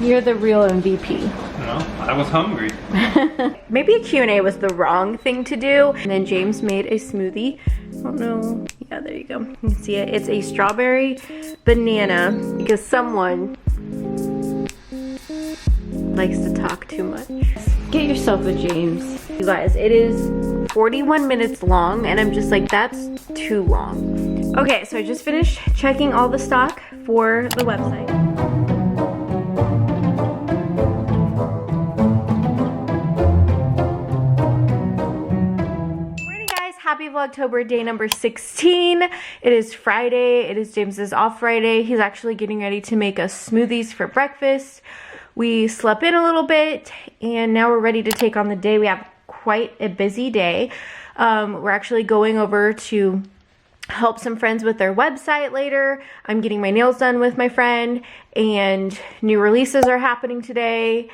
You're the real MVP. No, I was hungry. Maybe a Q&A was the wrong thing to do. And then James made a smoothie. I don't know. Yeah, there you go. You can see it. It's a strawberry banana because someone likes to talk too much. Get yourself a James. You guys, it is 41 minutes long and I'm just like, that's too long. Okay, so I just finished checking all the stock for the website. Happy Vlogtober, day number 16. It is Friday. It is James's off Friday. He's actually getting ready to make us smoothies for breakfast. We slept in a little bit and now we're ready to take on the day. We have quite a busy day. We're actually going over to help some friends with their website later. I'm getting my nails done with my friend and new releases are happening today.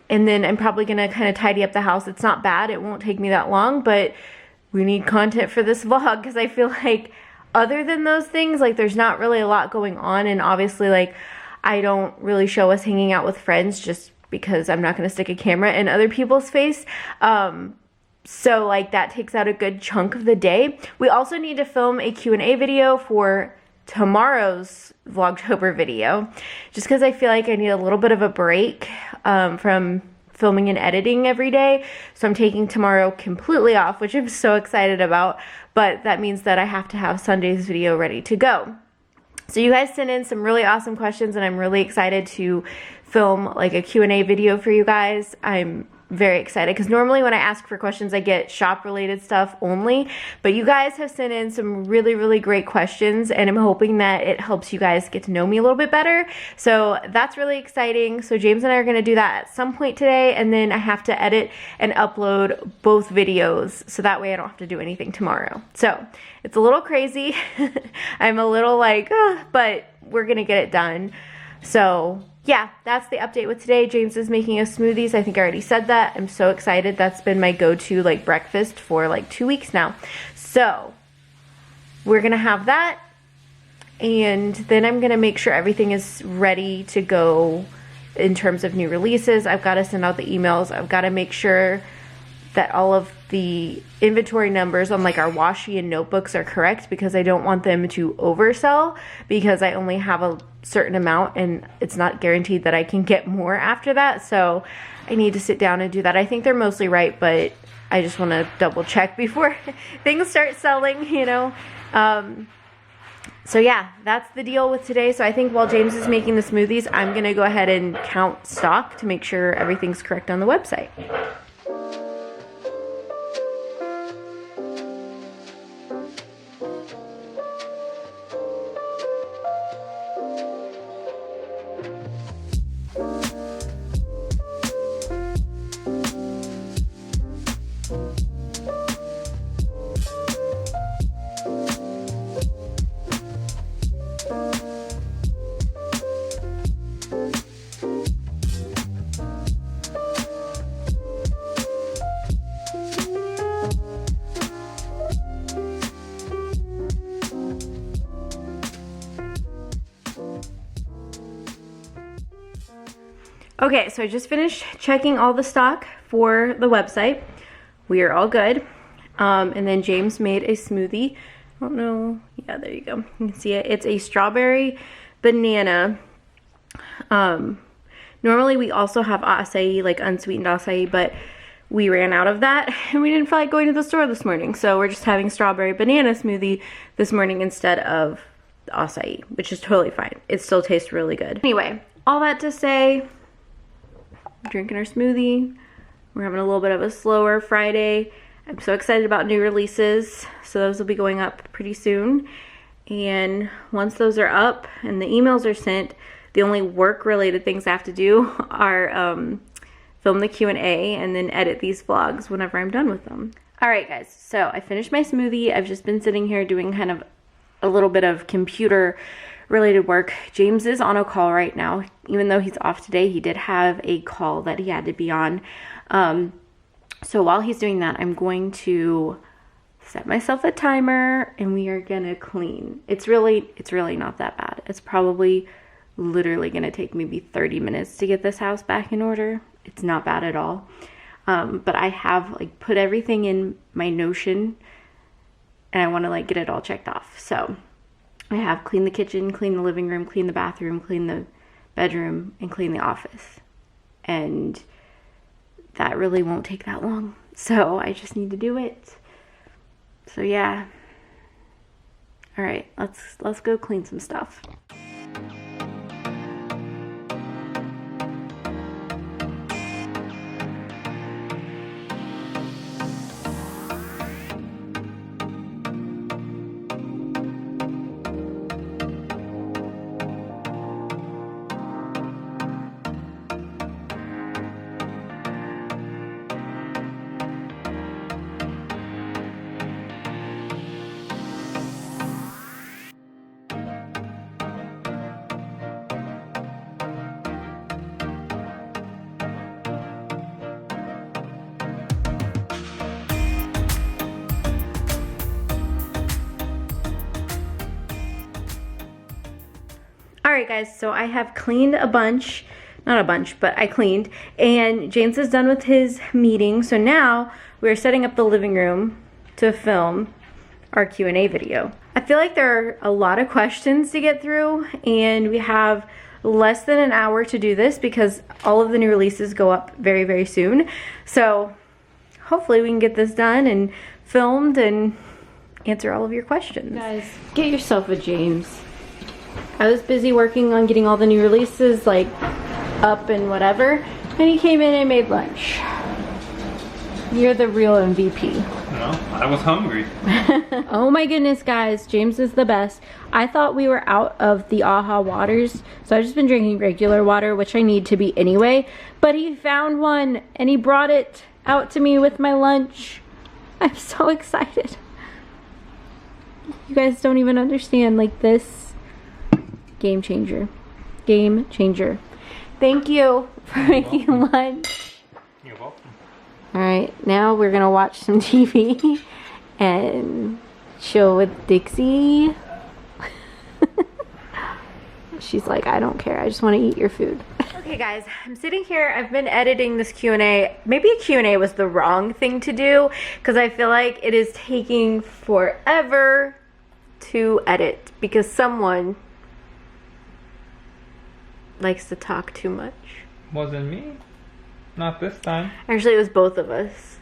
And then I'm probably going to kind of tidy up the house. It's not bad. It won't take me that long, but we need content for this vlog because I feel like other than those things, like there's not really a lot going on. And obviously, like, I don't really show us hanging out with friends just because I'm not going to stick a camera in other people's face. So like that takes out a good chunk of the day. We also need to film a Q&A video for tomorrow's Vlogtober video just because I feel like I need a little bit of a break from filming and editing every day. So I'm taking tomorrow completely off, which I'm so excited about, but that means that I have to have Sunday's video ready to go. So you guys sent in some really awesome questions and I'm really excited to film like a Q&A video for you guys. I'm very excited because normally when I ask for questions I get shop related stuff only, but you guys have sent in some really great questions and I'm hoping that it helps you guys get to know me a little bit better. So that's really exciting. So James and I are going to do that at some point today and then I have to edit and upload both videos so that way I don't have to do anything tomorrow. So it's a little crazy. I'm a little like, but we're going to get it done. So yeah, that's the update with today. James is making us smoothies. I think I already said that. I'm so excited. That's been my go-to like breakfast for like 2 weeks now. So we're gonna have that and then I'm gonna make sure everything is ready to go in terms of new releases. I've got to send out the emails. I've got to make sure that all of the inventory numbers on like our washi and notebooks are correct because I don't want them to oversell because I only have a certain amount and it's not guaranteed that I can get more after that. So I need to sit down and do that. I think they're mostly right, but I just want to double check before things start selling, you know. So yeah, that's the deal with today. So I think while James is making the smoothies, I'm going to go ahead and count stock to make sure everything's correct on the website. Okay, so I just finished checking all the stock for the website. We are all good. And then James made a smoothie. I don't know. Yeah, there you go. You can see it. It's a strawberry banana. Normally we also have acai, like unsweetened acai, but we ran out of that and we didn't feel like going to the store this morning. So we're just having strawberry banana smoothie this morning instead of the acai, which is totally fine. It still tastes really good. Anyway, all that to say, drinking our smoothie. We're having a little bit of a slower Friday. I'm so excited about new releases. So those will be going up pretty soon. And once those are up and the emails are sent, the only work related things I have to do are film the Q&A and then edit these vlogs whenever I'm done with them. All right guys, so I finished my smoothie. I've just been sitting here doing kind of a little bit of computer related work. James is on a call right now. Even though he's off today, he did have a call that he had to be on. So while he's doing that, I'm going to set myself a timer and we are gonna clean. It's really not that bad. It's probably literally gonna take maybe 30 minutes to get this house back in order. It's not bad at all. But I have like put everything in my Notion and I want to like get it all checked off. So I have cleaned the kitchen, cleaned the living room, cleaned the bathroom, cleaned the bedroom, and cleaned the office. And that really won't take that long. So I just need to do it. So yeah. All right, let's go clean some stuff. Alright guys, so I have cleaned a bunch, not a bunch, but I cleaned, and James is done with his meeting, so now we're setting up the living room to film our Q&A video. I feel like there are a lot of questions to get through, and we have less than an hour to do this because all of the new releases go up very, very soon. So hopefully we can get this done and filmed and answer all of your questions. Guys, get yourself a James. I was busy working on getting all the new releases like up and whatever, and he came in and made lunch. You're the real MVP. No, I was hungry. Oh my goodness, guys, James is the best. I thought we were out of the AHA waters, so I've just been drinking regular water, which I need to be anyway, but he found one and he brought it out to me with my lunch. I'm so excited. You guys don't even understand, like, this. Game changer. Game changer. Thank you for making lunch. You're welcome. Alright, now we're gonna watch some TV and chill with Dixie. She's like, I don't care, I just want to eat your food. Okay guys, I'm sitting here, I've been editing this Q&A. Maybe a Q&A was the wrong thing to do because I feel like it is taking forever to edit because someone likes to talk too much. Wasn't me. Not this time. Actually, it was both of us.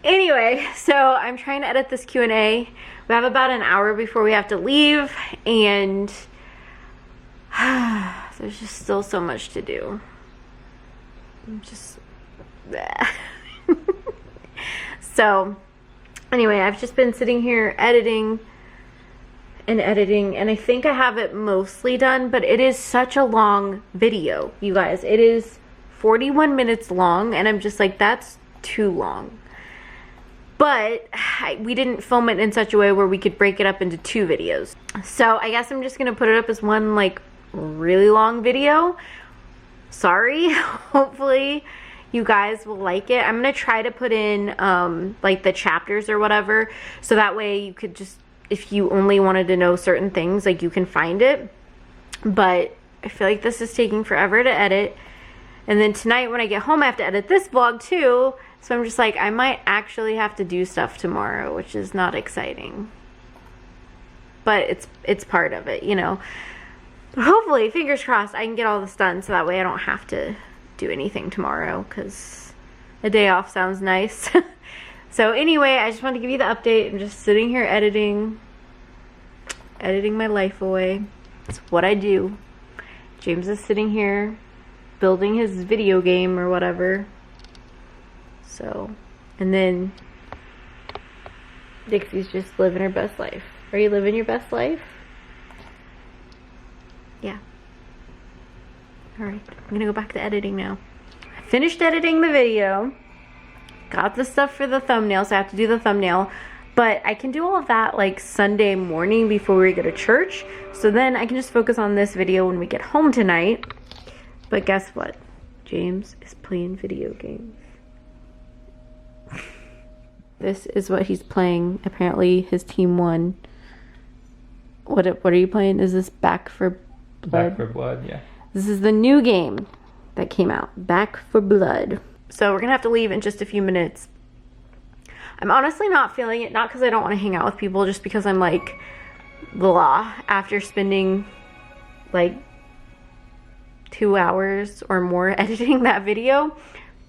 Anyway, so I'm trying to edit this Q&A. We have about an hour before we have to leave, and there's just still so much to do. I'm just... So, anyway, I've just been sitting here editing, and I think I have it mostly done, but it is such a long video, you guys. It is 41 minutes long, and I'm just like, that's too long. But we didn't film it in such a way where we could break it up into 2 videos. So I guess I'm just gonna put it up as one like really long video. Sorry. Hopefully you guys will like it. I'm gonna try to put in like the chapters or whatever, so that way you could just, if you only wanted to know certain things, like, you can find it. But I feel like this is taking forever to edit. And then tonight when I get home, I have to edit this vlog too. So I'm just like, I might actually have to do stuff tomorrow, which is not exciting. But it's part of it, you know. But hopefully, fingers crossed, I can get all this done so that way I don't have to do anything tomorrow, because a day off sounds nice. So anyway, I just wanted to give you the update. I'm just sitting here editing my life away. It's what I do. James is sitting here building his video game or whatever. So, and then Dixie's just living her best life. Are you living your best life? Yeah. Alright, I'm gonna go back to editing now. I finished editing the video. Got the stuff for the thumbnail, so I have to do the thumbnail. But I can do all of that like Sunday morning before we go to church. So then I can just focus on this video when we get home tonight. But guess what? James is playing video games. This is what he's playing. Apparently his team won. What are you playing? Is this Back for Back for Blood, yeah. This is the new game that came out, Back for Blood. So we're gonna have to leave in just a few minutes. I'm honestly not feeling it, not because I don't want to hang out with people, just because I'm like, blah, after spending like 2 hours or more editing that video.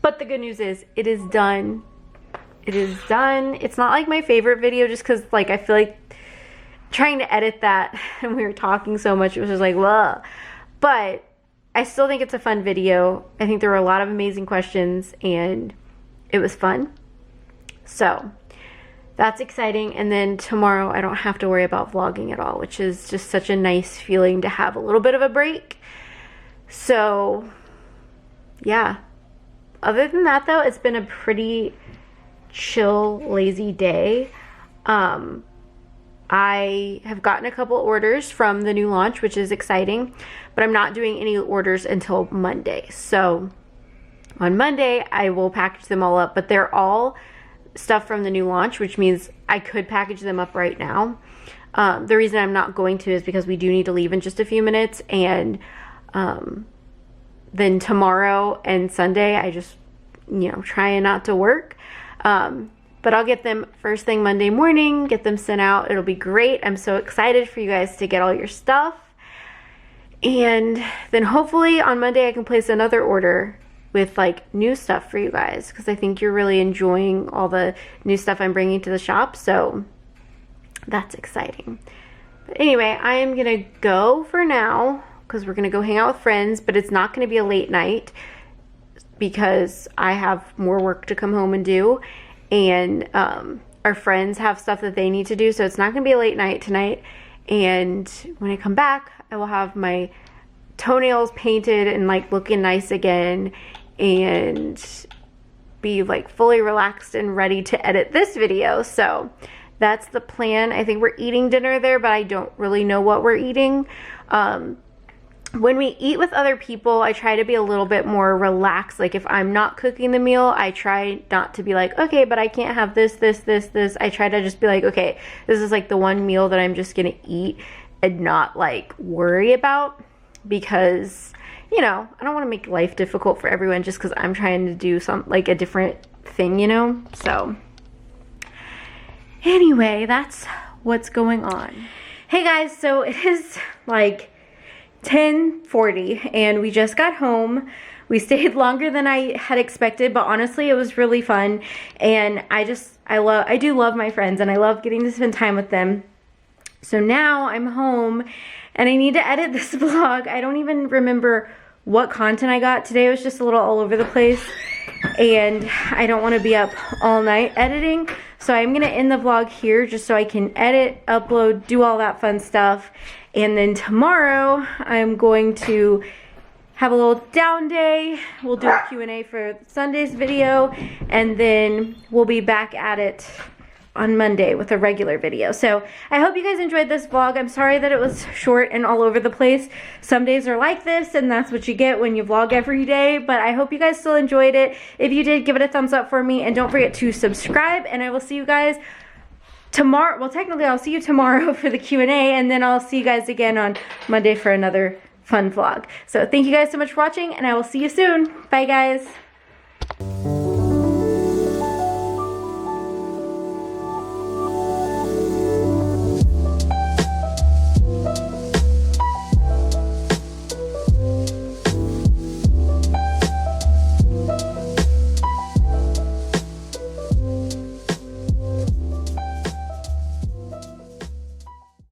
But the good news is, it is done. It is done. It's not like my favorite video, just because like I feel like trying to edit that and we were talking so much, it was just like, blah. But I still think it's a fun video. I think there were a lot of amazing questions and it was fun. So that's exciting. And then tomorrow I don't have to worry about vlogging at all, which is just such a nice feeling to have a little bit of a break. So yeah. Other than that though, it's been a pretty chill, lazy day. I have gotten a couple orders from the new launch, which is exciting, but I'm not doing any orders until Monday. So on Monday, I will package them all up, but they're all stuff from the new launch, which means I could package them up right now. The reason I'm not going to is because we do need to leave in just a few minutes, and then tomorrow and Sunday, I just, trying not to work. But I'll get them first thing Monday morning, get them sent out. It'll be great. I'm so excited for you guys to get all your stuff. And then hopefully on Monday I can place another order with like new stuff for you guys, because I think you're really enjoying all the new stuff I'm bringing to the shop. So that's exciting. But anyway, I am going to go for now because we're going to go hang out with friends, but it's not going to be a late night because I have more work to come home and do. And our friends have stuff that they need to do, so it's not going to be a late night tonight. And when I come back, I will have my toenails painted and like looking nice again, and be like fully relaxed and ready to edit this video. So that's the plan. I think we're eating dinner there, but I don't really know what we're eating. When we eat with other people, I try to be a little bit more relaxed. Like if I'm not cooking the meal, I try not to be like, okay, but I can't have this. I try to just be like, okay, this is like the one meal that I'm just gonna eat and not like worry about, because, I don't want to make life difficult for everyone just because I'm trying to do like a different thing, So anyway, that's what's going on. Hey guys, so it is like 10:40 and we just got home. We stayed longer than I had expected, but honestly it was really fun, and I do love my friends and I love getting to spend time with them. So now I'm home and I need to edit this vlog. I don't even remember what content I got today. It was just a little all over the place, and I don't want to be up all night editing. So I'm going to end the vlog here just so I can edit, upload, do all that fun stuff. And then tomorrow I'm going to have a little down day. We'll do a Q&A for Sunday's video, and then we'll be back at it on Monday with a regular video. So I hope you guys enjoyed this vlog. I'm sorry that it was short and all over the place. Some days are like this, and that's what you get when you vlog every day, but I hope you guys still enjoyed it. If you did, give it a thumbs up for me, and don't forget to subscribe, and I will see you guys tomorrow. Well, technically I'll see you tomorrow for the Q&A, and then I'll see you guys again on Monday for another fun vlog. So thank you guys so much for watching, and I will see you soon. Bye guys.